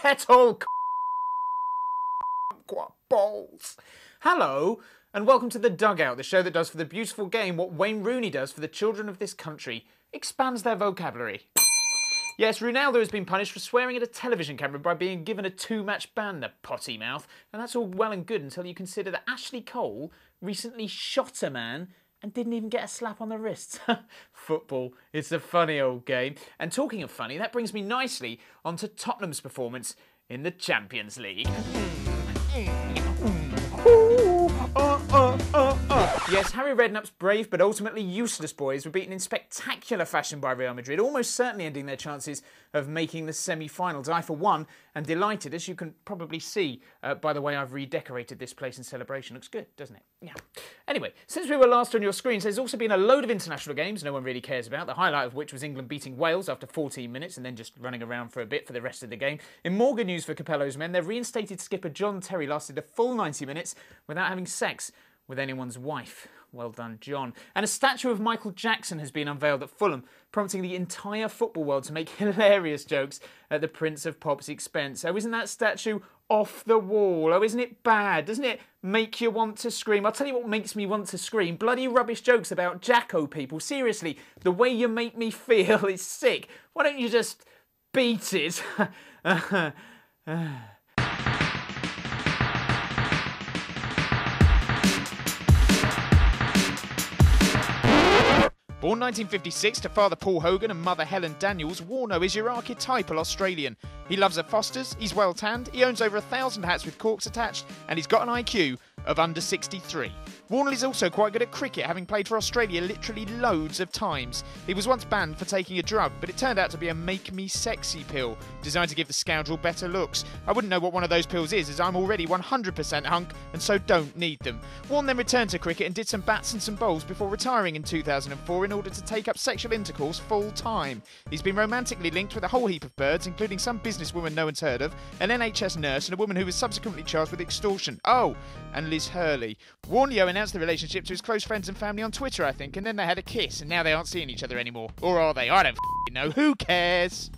kettle balls. Hello, and welcome to The Dugout, the show that does for the beautiful game what Wayne Rooney does for the children of this country. Expands their vocabulary. Yes, Ronaldo has been punished for swearing at a television camera by being given a 2-match ban, the potty mouth. And that's all well and good until you consider that Ashley Cole recently shot a man and didn't even get a slap on the wrist. Football, it's a funny old game. And talking of funny, that brings me nicely onto Tottenham's performance in the Champions League. Yes, Harry Redknapp's brave but ultimately useless boys were beaten in spectacular fashion by Real Madrid, almost certainly ending their chances of making the semi-finals. I, for one, am delighted, as you can probably see by the way I've redecorated this place in celebration. Looks good, doesn't it? Yeah. Anyway, since we were last on your screens, there's also been a load of international games no one really cares about, the highlight of which was England beating Wales after 14 minutes and then just running around for a bit for the rest of the game. In more good news for Capello's men, their reinstated skipper John Terry lasted a full 90 minutes without having sex with anyone's wife. Well done, John. And a statue of Michael Jackson has been unveiled at Fulham, prompting the entire football world to make hilarious jokes at the Prince of Pop's expense. Oh, isn't that statue off the wall? Oh, isn't it bad? Doesn't it make you want to scream? I'll tell you what makes me want to scream. Bloody rubbish jokes about Jacko people. Seriously, the way you make me feel is sick. Why don't you just beat it? Born 1956 to father Paul Hogan and mother Helen Daniels, Warne is your archetypal Australian. He loves at Foster's, he's well tanned, he owns over 1,000 hats with corks attached, and he's got an IQ of under 63. Warne is also quite good at cricket, having played for Australia literally loads of times. He was once banned for taking a drug, but it turned out to be a Make Me Sexy pill, designed to give the scoundrel better looks. I wouldn't know what one of those pills is, as I'm already 100% hunk, and so don't need them. Warne then returned to cricket and did some bats and some bowls before retiring in 2004 in order to take up sexual intercourse full time. He's been romantically linked with a whole heap of birds, including some businesswoman no one's heard of, an NHS nurse, and a woman who was subsequently charged with extortion. Oh, and Liz Hurley. Warne announced the relationship to his close friends and family on Twitter, I think, and then they had a kiss, and now they aren't seeing each other anymore. Or are they? I don't know. Who cares?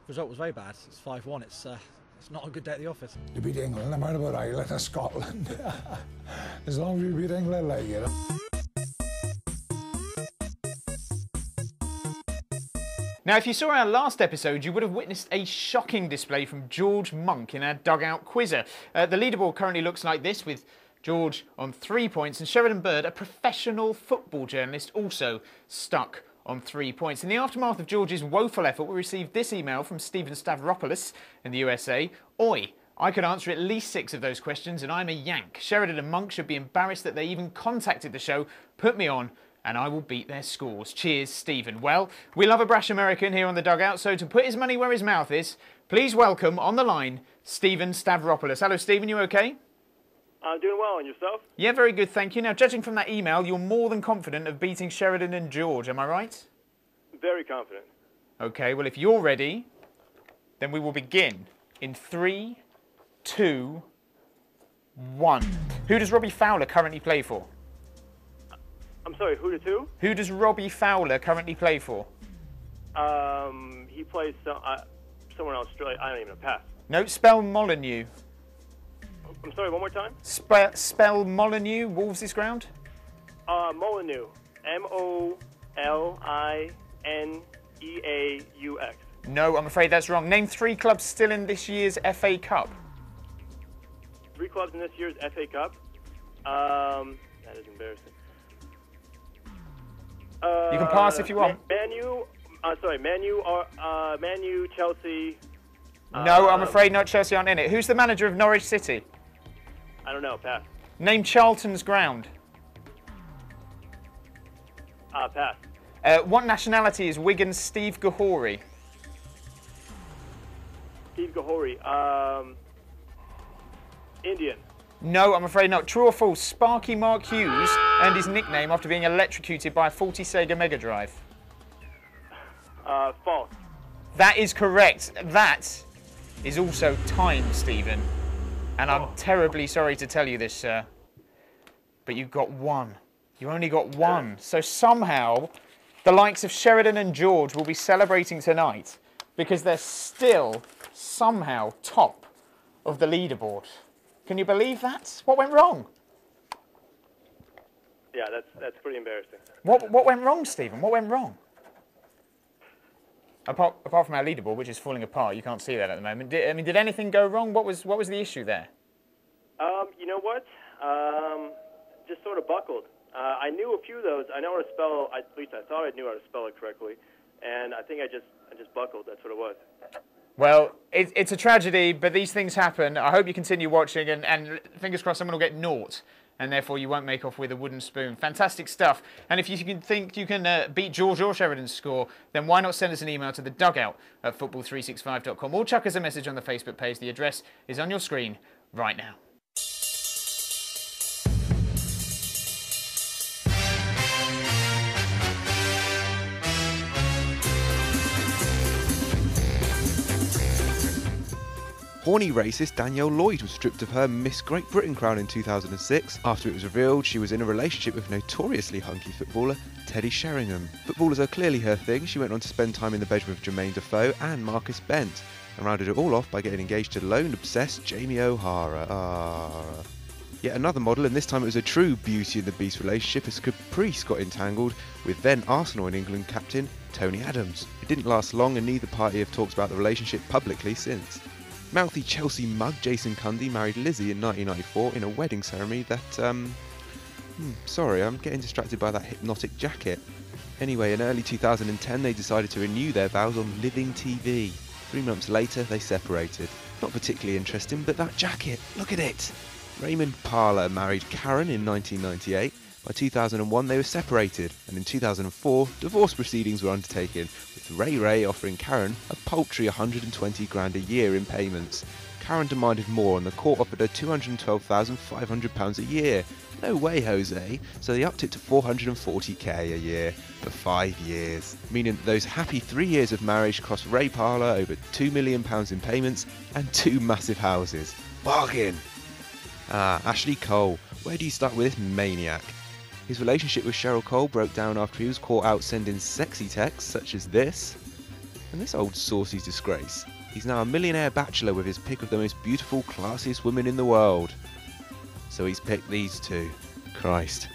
The result was very bad. It's 5-1. It's not a good day at the office. You beat England, no matter about Ireland or Scotland. As long as you beat England, like, you know. Now, if you saw our last episode, you would have witnessed a shocking display from George Monk in our Dugout Quizzer. The leaderboard currently looks like this, with George on 3 points and Sheridan Bird, a professional football journalist, also stuck on 3 points. In the aftermath of George's woeful effort, we received this email from Stephen Stavropoulos in the USA. Oi, I could answer at least 6 of those questions and I'm a yank. Sheridan and Monk should be embarrassed that they even contacted the show. Put me on and I will beat their scores. Cheers, Stephen. Well, we love a brash American here on The Dugout, so to put his money where his mouth is, please welcome on the line, Stephen Stavropoulos. Hello, Stephen, you okay? I'm doing well, and yourself? Yeah, very good, thank you. Now, judging from that email, you're more than confident of beating Sheridan and George, am I right? Very confident. Okay, well, if you're ready, then we will begin in 3, 2, 1. Who does Robbie Fowler currently play for? I'm sorry, who to who? Who does Robbie Fowler currently play for? He plays somewhere in Australia. I don't even know. Pass. No, spell Molyneux. I'm sorry, one more time? Spell Molyneux, Wolves' ground? Molyneux. M-O-L-I-N-E-A-U-X. No, I'm afraid that's wrong. Name 3 clubs still in this year's FA Cup. 3 clubs in this year's FA Cup? That is embarrassing. You can pass if you want. Manu, Chelsea. No, I'm afraid not. Chelsea aren't in it. Who's the manager of Norwich City? I don't know. Pass. Name Charlton's ground. Pass. What nationality is Wigan's Steve Gahori? Steve Gahori. Indian. No, I'm afraid not. True or false? Sparky Mark Hughes earned his nickname after being electrocuted by a faulty Sega Mega Drive. False. That is correct. That is also time, Stephen. And I'm terribly sorry to tell you this, sir, but you got one. You only got one. So somehow, the likes of Sheridan and George will be celebrating tonight because they're still somehow top of the leaderboard. Can you believe that? What went wrong? Yeah, that's pretty embarrassing. What went wrong, Stephen? What went wrong? Apart from our leaderboard, which is falling apart, you can't see that at the moment. Did anything go wrong? What was the issue there? You know what? Just sort of buckled. I knew a few of those. I know how to spell. At least I thought I knew how to spell it correctly, and I think I just buckled. That's what it was. Well, it's a tragedy, but these things happen. I hope you continue watching, and fingers crossed someone will get naught, and therefore you won't make off with a wooden spoon. Fantastic stuff. And if you think you can beat George or Sheridan's score, then why not send us an email to the Dugout at football365.com or chuck us a message on the Facebook page. The address is on your screen right now. Horny racist Danielle Lloyd was stripped of her Miss Great Britain crown in 2006 after it was revealed she was in a relationship with notoriously hunky footballer Teddy Sheringham. Footballers are clearly her thing. She went on to spend time in the bedroom with Jermaine Defoe and Marcus Bent, and rounded it all off by getting engaged to lone obsessed Jamie O'Hara. Yet another model, and this time it was a true Beauty and the Beast relationship, as Caprice got entangled with then Arsenal and England captain Tony Adams. It didn't last long, and neither party have talked about the relationship publicly since. Mouthy Chelsea mug Jason Cundy married Lizzie in 1994 in a wedding ceremony that, sorry, I'm getting distracted by that hypnotic jacket. Anyway, in early 2010 they decided to renew their vows on Living TV. 3 months later they separated. Not particularly interesting, but that jacket, look at it! Raymond Parler married Karen in 1998. By 2001 they were separated, and in 2004 divorce proceedings were undertaken, with Ray offering Karen a paltry 120 grand a year in payments. Karen demanded more, and the court offered her £212,500 a year. No way, Jose, so they upped it to 440k a year for 5 years, meaning that those happy 3 years of marriage cost Ray Parler over £2 million in payments and 2 massive houses. Bargain! Ashley Cole, where do you start with this maniac? His relationship with Cheryl Cole broke down after he was caught out sending sexy texts such as this. And this old saucy disgrace. He's now a millionaire bachelor with his pick of the most beautiful, classiest women in the world. So he's picked these two. Christ.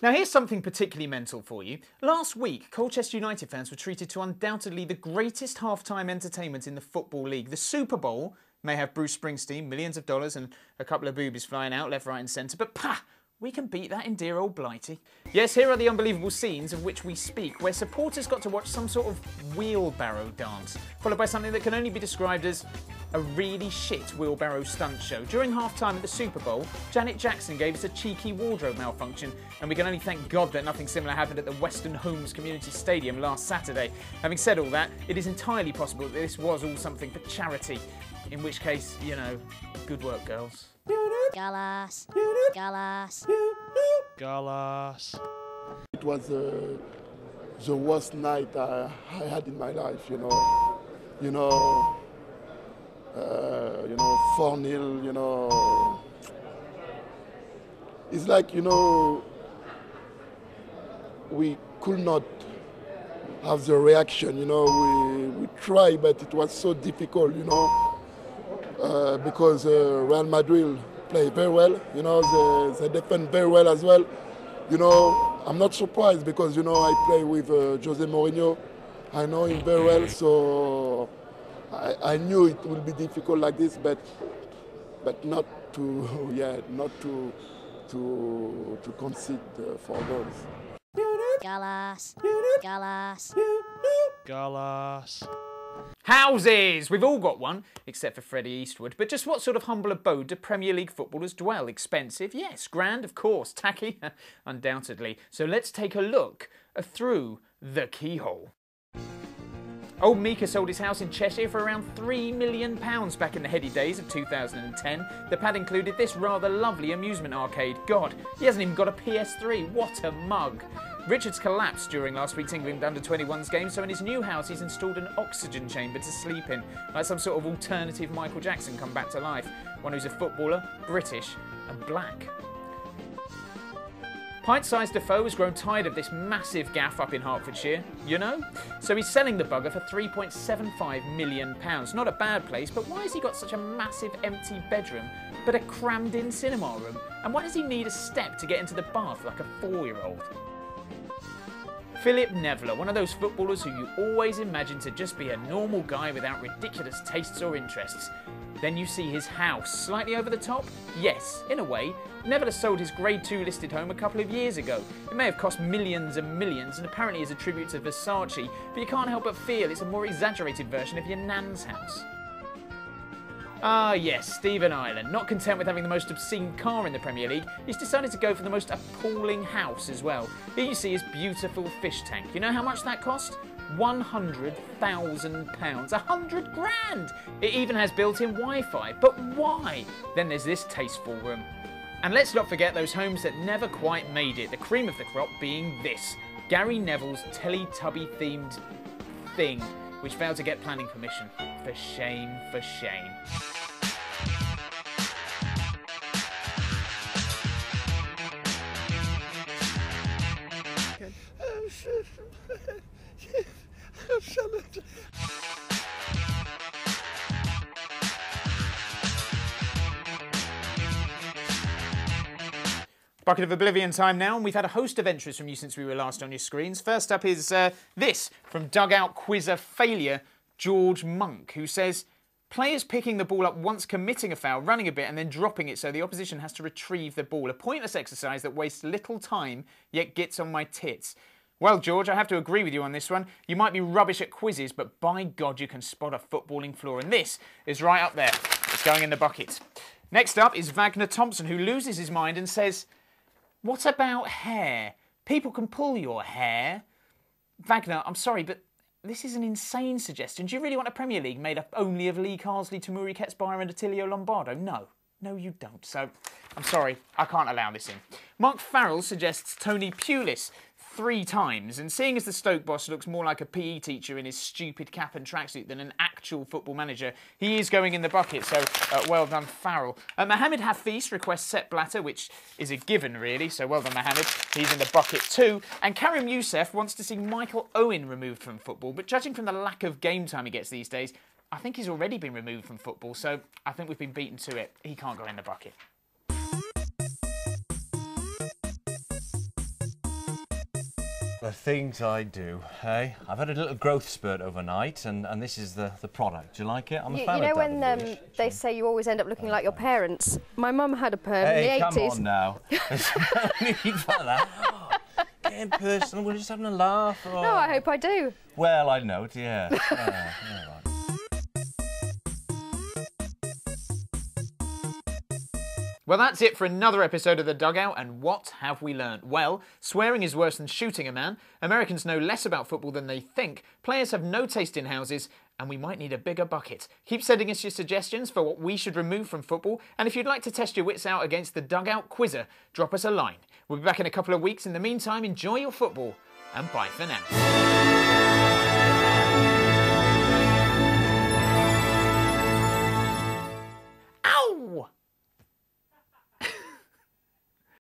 Now here's something particularly mental for you. Last week, Colchester United fans were treated to undoubtedly the greatest half-time entertainment in the Football League. The Super Bowl may have Bruce Springsteen, millions of dollars and a couple of boobies flying out left, right and centre, but we can beat that in dear old Blighty. Yes, here are the unbelievable scenes of which we speak, where supporters got to watch some sort of wheelbarrow dance, followed by something that can only be described as a really shit wheelbarrow stunt show. During half-time at the Super Bowl, Janet Jackson gave us a cheeky wardrobe malfunction, and we can only thank God that nothing similar happened at the Western Homes Community Stadium last Saturday. Having said all that, it is entirely possible that this was all something for charity, in which case, you know, good work, girls. Gallas. Gallas. Gallas. It was the worst night I had in my life, you know. 4-0, you know. It's like, you know, we could not have the reaction, you know. We tried, but it was so difficult, you know, because Real Madrid play very well, you know, they defend very well as well. You know, I'm not surprised because, you know, I play with Jose Mourinho. I know him very well, so I knew it would be difficult like this, but not to, not to concede 4 goals. Gallas. Gallas. Gallas. Houses! We've all got one, except for Freddie Eastwood. But just what sort of humble abode do Premier League footballers dwell? Expensive? Yes. Grand? Of course. Tacky? Undoubtedly. So let's take a look through the keyhole. Old Mika sold his house in Cheshire for around £3 million back in the heady days of 2010. The pad included this rather lovely amusement arcade. God, he hasn't even got a PS3. What a mug. Richards collapsed during last week's England under-21s game, so in his new house he's installed an oxygen chamber to sleep in, like some sort of alternative Michael Jackson come back to life. One who's a footballer, British and black. Pint-sized Defoe has grown tired of this massive gaff up in Hertfordshire, you know? So he's selling the bugger for £3.75 million. Not a bad place, but why has he got such a massive empty bedroom, but a crammed-in cinema room? And why does he need a step to get into the bath like a 4-year-old? Philip Nevler, one of those footballers who you always imagine to just be a normal guy without ridiculous tastes or interests. Then you see his house, slightly over the top? Yes, in a way. Nevler sold his Grade 2 listed home a couple of years ago. It may have cost millions and millions and apparently is a tribute to Versace, but you can't help but feel it's a more exaggerated version of your nan's house. Ah yes, Stephen Ireland. Not content with having the most obscene car in the Premier League, he's decided to go for the most appalling house as well. Here you see his beautiful fish tank. You know how much that cost? £100,000. 100 grand! It even has built-in Wi-Fi. But why? Then there's this tasteful room. And let's not forget those homes that never quite made it, the cream of the crop being this. Gary Neville's Teletubby-themed thing, which failed to get planning permission. For shame, for shame. Bucket of Oblivion time now, and we've had a host of entries from you since we were last on your screens. First up is this, from Dugout Quizzer Failure, George Monk, who says, players picking the ball up once committing a foul, running a bit and then dropping it so the opposition has to retrieve the ball. A pointless exercise that wastes little time, yet gets on my tits. Well, George, I have to agree with you on this one. You might be rubbish at quizzes, but by God, you can spot a footballing flaw. And this is right up there. It's going in the bucket. Next up is Wagner Thompson, who loses his mind and says, what about hair? People can pull your hair. Wagner, I'm sorry, but this is an insane suggestion. Do you really want a Premier League made up only of Lee Carsley, Tamuri Ketsbayer and Attilio Lombardo? No. No, you don't. So, I'm sorry, I can't allow this in. Mark Farrell suggests Tony Pulis 3 times, and seeing as the Stoke boss looks more like a PE teacher in his stupid cap and tracksuit than an actual football manager, he is going in the bucket, so well done, Farrell. Mohamed Hafiz requests Sepp Blatter, which is a given, really, so well done, Mohamed. He's in the bucket too. And Karim Youssef wants to see Michael Owen removed from football, but judging from the lack of game time he gets these days, I think he's already been removed from football, so I think we've been beaten to it. He can't go in the bucket. The things I do, hey? I've had a little growth spurt overnight, and this is the product. Do you like it? I'm a fan of You know when they say you always end up looking like your parents? My mum had a perm in the 80s. Hey, come on now. There's no need for that. Getting personal, we're just having a laugh. Oh. No, I hope I do. Well, I know it, yeah. Yeah, right. Well, that's it for another episode of The Dugout, and what have we learnt? Well, swearing is worse than shooting a man, Americans know less about football than they think, players have no taste in houses, and we might need a bigger bucket. Keep sending us your suggestions for what we should remove from football, and if you'd like to test your wits out against the Dugout Quizzer, drop us a line. We'll be back in a couple of weeks. In the meantime, enjoy your football, and bye for now.